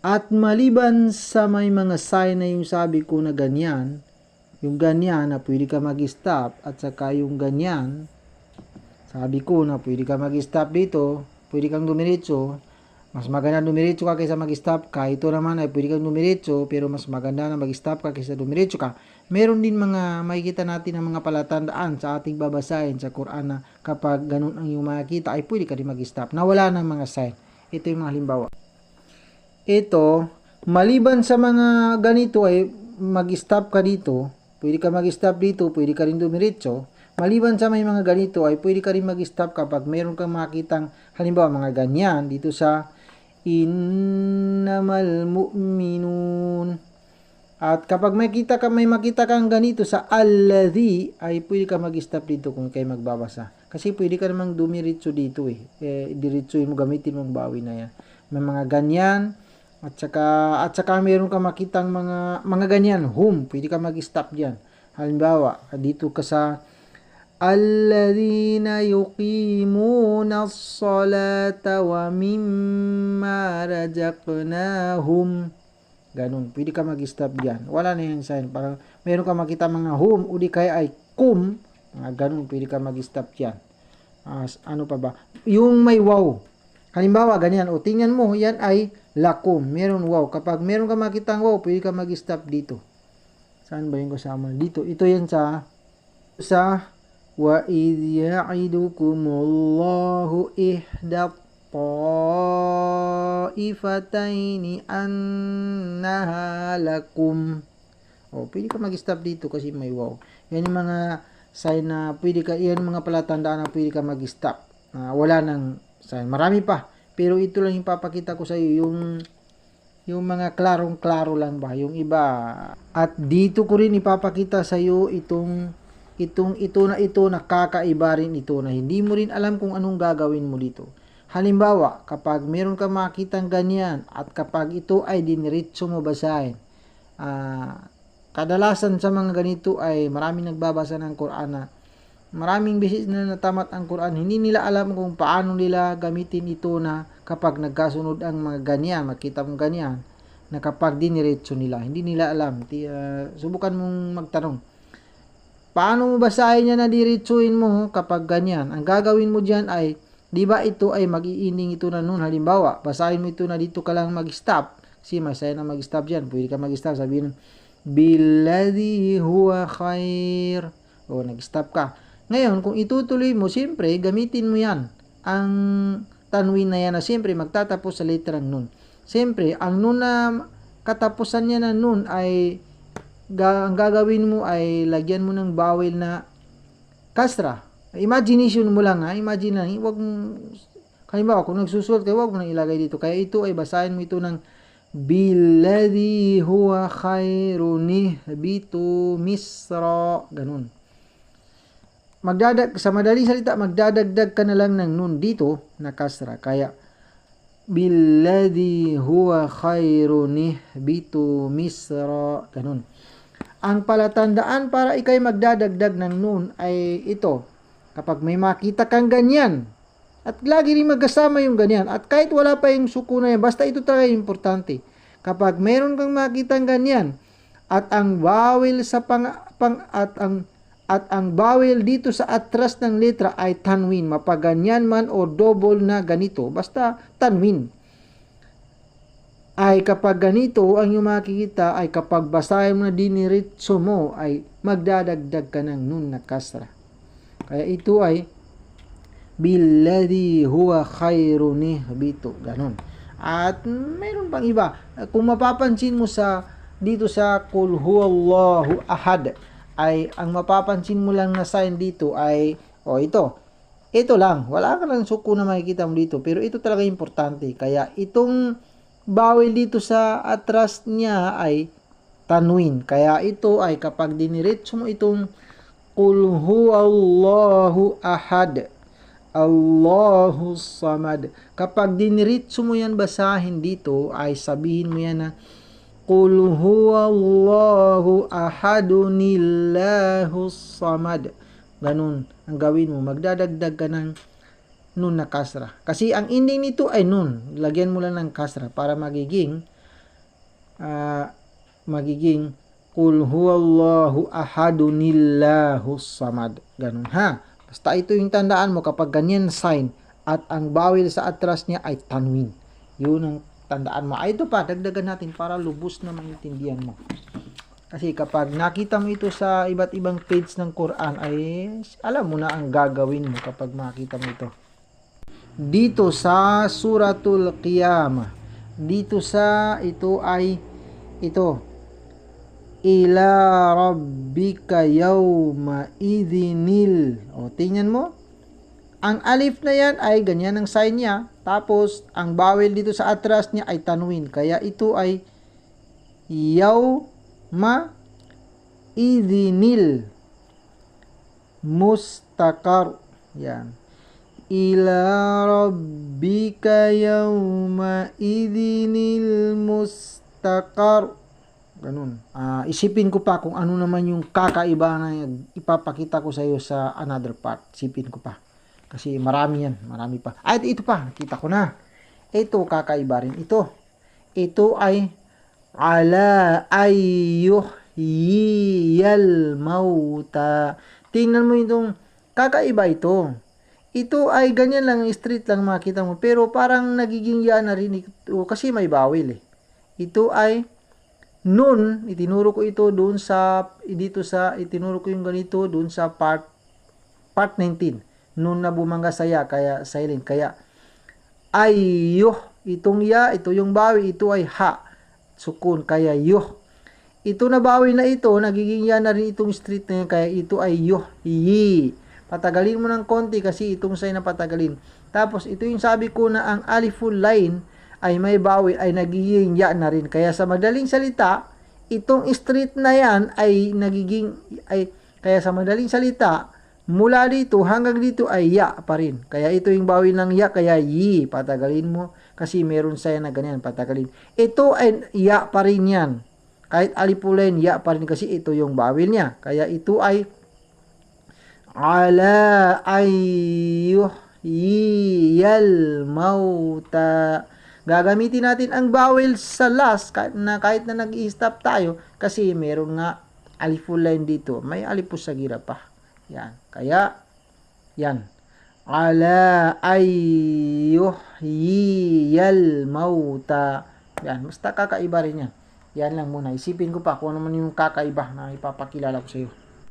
At maliban sa may mga sign na yung sabi ko na ganyan, yung ganyan na pwede ka mag-stop, at saka yung ganyan, sabi ko na pwede ka mag-stop dito, pwede kang dumiretso, mas maganda dumiretso ka kaysa mag-stop ka. Ito naman ay pwede kang dumiretso, pero mas maganda na mag-stop ka kaysa dumiretso ka. Meron din mga makikita natin ng mga palatandaan sa ating babasahin sa Quran na kapag ganun ang iyong makikita ay pwede ka din mag-stop, na wala ng mga sign. Ito yung mga halimbawa. Ito, maliban sa mga ganito ay mag-stop ka dito, pwede ka mag-stop dito, pwede ka rin dumiretso. Maliban sa may mga ganito ay pwede ka rin mag-stop kapag meron kang makitang halimbawa mga ganyan dito sa innamal mu'minun. At kapag may makita kang ganito sa alladhi ay pwede ka mag-stop dito kung kayo magbabasa. Kasi pwede ka namang dumiretso dito diretsuin mo, gamitin mong bawi na yan. May mga ganyan at saka meron ka makitang mga ganyan, pwede ka mag-stop diyan. Halimbawa, dito ka sa alladhina yuqimuna as-salata wa mimma razaqnahum. Ganun, pwede ka mag-stop diyan. Wala na yung sign. Parang meron ka makita mga o di kaya ay kum, ganun, pwede ka mag-stop diyan. Ano pa ba? Yung may wow. Halimbawa, ganyan. O, tingnan mo, yan ay lakum. Meron wow. Kapag meron ka makitang wow, pwede ka mag-stop dito. Saan ba yung kasama? Dito. Ito yan sa وَإِذْ يَعِدُكُمُ اللَّهُ إِحْدَى الطَّائِفَتَيْنِ أَنَّهَا لَكُمْ. Pwede ka mag-stop dito kasi may wow. Yan yung mga sign na pwede ka, yan yung mga palatandaan na pwede ka mag-stop. Wala nang sign. Marami pa. Pero ito lang yung papakita ko sa iyo, yung mga klarong-klaro lang ba, yung iba. At dito ko rin ipapakita sa iyo ito na kakaiba rin ito na hindi mo rin alam kung anong gagawin mo dito. Halimbawa, kapag meron ka makitang ganyan at kapag ito ay diniretso mo basahin, kadalasan sa mga ganito ay maraming nagbabasa ng Quran na maraming beses na natamat ang Quran, hindi nila alam kung paano nila gamitin ito na kapag nagkasunod ang mga ganyan, makita mong ganyan, na kapag diniretso nila, hindi nila alam. Subukan mong magtanong, paano mo basahin yan na diretsuin mo kapag ganyan? Ang gagawin mo dyan ay, di ba ito ay mag-iining ito na nun. Halimbawa, basahin mo ito na dito ka lang mag-stop. Kasi may sign na mag-stop dyan. Pwede ka mag-stop. Sabihin, billadhi huwa khair. Nag-stop ka. Ngayon, kung itutuloy mo, siyempre, gamitin mo yan. Ang tanwin na yan na siyempre magtatapos sa letrang nun. Siyempre, ang nun na katapusan niya na nun ay ang gagawin mo ay lagyan mo ng bawel na kasra. Imagination mo lang imagine lang, wag mo, halimbawa kung nagsusulat kayo, wag mo nang ilagay dito. Kaya ito ay basahin mo ito ng billadhi huwa khairun ihbitu misra, ganun. Sa madaling salita, magdadagdag ka na lang ng nun dito na kasra. Kaya billadhi huwa khairun ihbitu misra, ganun. Ang palatandaan para ikay magdadagdag ng nun ay ito. Kapag may makita kang ganyan, at lagi rin magkasama yung ganyan, at kahit wala pa yung suko na yan, basta ito talaga importante. Kapag meron kang makitang ganyan, at ang bawel sa at ang bawel dito sa atras ng letra ay tanwin, mapaganyan man o double na ganito, basta tanwin. Ay kapag ganito ang iyong makikita ay kapag basahin mo na diniretso mo ay magdadagdag ka ng nun na kasra. Kaya ito ay billadhi huwa khairun ihbitu, ganun. At mayroon pang iba. Kung mapapansin mo dito sa qul huwallahu ahad, ay ang mapapansin mo lang na sign dito ay ito lang. Wala ka lang suko na makikita mo dito, pero ito talaga importante. Kaya itong bawel dito sa atras niya ay tanwin. Kaya ito ay kapag diniretso mo itong qul huwallahu ahad, Allahu samad, kapag diniretso mo yan basahin dito ay sabihin mo yan na qul huwallahu ahadunillahu samad. Ganun ang gawin mo. Magdadagdag ka ng nun na kasra. Kasi ang ending nito ay nun. Lagyan mo lang ng kasra para magiging magiging Qul huwallahu ahadunillahus samad. Ganun ha. Basta ito yung tandaan mo kapag ganyan sign at ang bawil sa atras niya ay tanwin. Yun ang tandaan mo. Ito pa, dagdagan natin para lubos na maintindihan mo. Kasi kapag nakita mo ito sa iba't ibang page ng Quran ay alam mo na ang gagawin mo kapag makita mo ito. Dito sa Suratul Qiyamah, dito sa ito ay ito ila rabbika yawma idhinil. O, tingnan mo. Ang alif na yan ay ganyan ang sign niya. Tapos, ang bawel dito sa atras niya ay tanwin. Kaya ito ay yawma idhinil mustaqar. Yan. Ila rabbika yawma idhinil mustaqar. Ganun. Isipin ko pa kung ano naman yung kakaiba na ipapakita ko sa iyo sa another part. Isipin ko pa. Kasi marami yan. Marami pa. At ito pa. Nakita ko na. Ito kakaiba rin. Ito ay ala ayyuhyiyal mauta. Tingnan mo itong kakaiba ito. Ito ay ganyan lang. Straight lang makita mo. Pero parang nagiging yan na rin ito. Kasi may bawil eh. Ito ay nun, itinuro ko ito doon sa, itinuro ko yung ganito doon sa part 19. Nun na bumangga saya, kaya silent. Kaya, ayyuh, itong ya, ito yung bawi, ito ay ha. Sukun, kaya yuh. Ito na bawi na ito, nagiging ya na rin itong street na yan, kaya ito ay yuh, yi. Patagalin mo ng konti kasi itong sign na patagalin. Tapos, ito yung sabi ko na ang aliful line, ay may bawil ay nagiging ya na rin. Kaya sa madaling salita, itong street na yan ay nagiging, kaya sa madaling salita, mula dito hanggang dito ay ya pa rin. Kaya ito yung bawil ng ya, kaya yi, patagalin mo. Kasi meron saya na ganyan, patagalin. Ito ay ya pa rin yan. Kahit alipulen, ya pa rin kasi ito yung bawil niya. Kaya ito ay ala ayyuhyiyal mauta. Gagamitin natin ang vowel sa last kahit na nag-i-stop tayo kasi meron nga aliful line dito. May alipus sa gira pa. Yan. Kaya, yan. Ala ayyuhyiyal mauta. Yan. Basta kakaiba rin yan. Yan lang muna. Isipin ko pa kung ano man yung kakaiba na ipapakilala ko sa iyo.